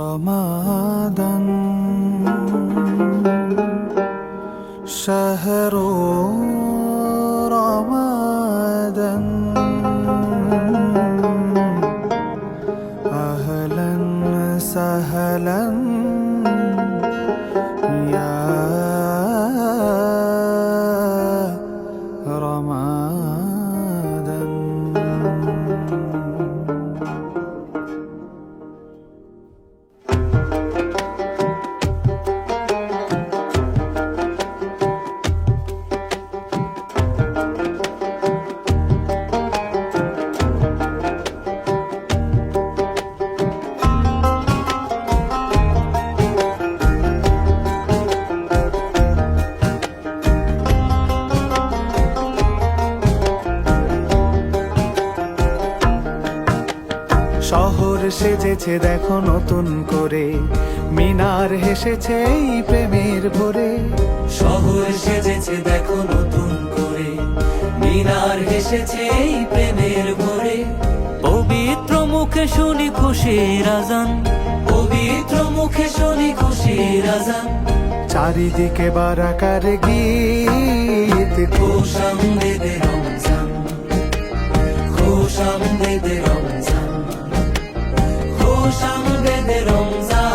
رمضان شهر رمضان أهلا سهلا يا رمضان শহর সেজেছে দেখো নতুন করে, মিনার হেসেছে এই প্রেমের ভরে। শহর সেজেছে দেখো নতুন করে, মিনার হেসেছে এই প্রেমের ভরে। পবিত্র মুখে শুনি খুশির আজান, পবিত্র মুখে শুনি খুশির আজান। চারিদিকে বারাকার গীত, খুশ আমদেদে রমজান, খুশ আমদেদে রমজান, খুশ আমদেদে রমজান,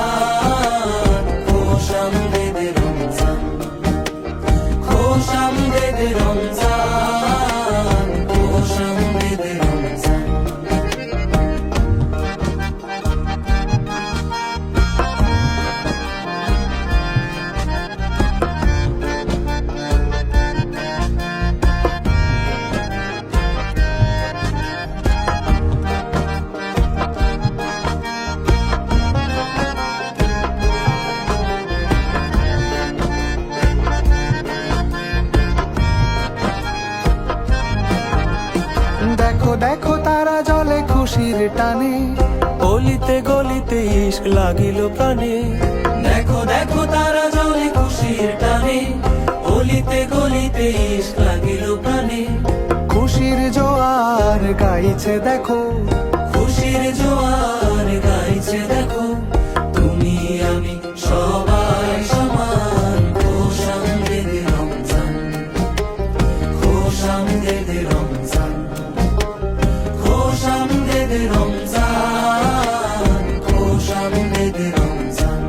খুশ আমদেদে রমজান, খুশ আমদেদে রমজান, খুশ আমদেদে রমজান। দেখো দেখো তারা জলে খুশির টানে, অলিতে গলিতে ইশক লাগিল প্রাণে। দেখো দেখো তারা জলে খুশির টানে, অলিতে গলিতে ইশক লাগিল প্রাণে। খুশির জোয়ার গাইছে দেখো, খুশির জোয়ার গাইছে দেখো। তুমি আমি সবাই সমান, খুশ আমদেদে রমজান, খুশ আমদেদে রমজান, খুশ আমদেদে রমজান, খুশ আমদেদে রমজান।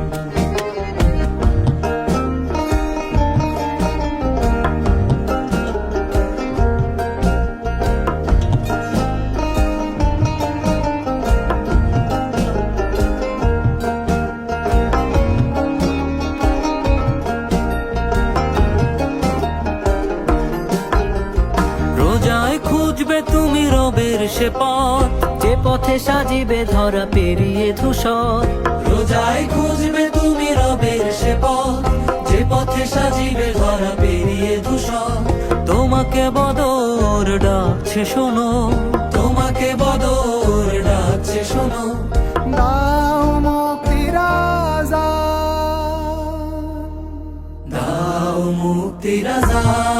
রোজায় খুঁজবে তুমি রবের সে পথ, যে পথে সাজিবে ধরা পেরিয়ে ধূসর। রোজায় খুঁজবে তুমি রবের সে পথ, যে পথে সাজিবে ধরা পেরিয়ে ধূসর। তোমাকে বদর ডাকছে শোনো, তোমাকে বদর ডাকছে শোনো। দাও মুক্তির আজান, দাও মুক্তির আজান,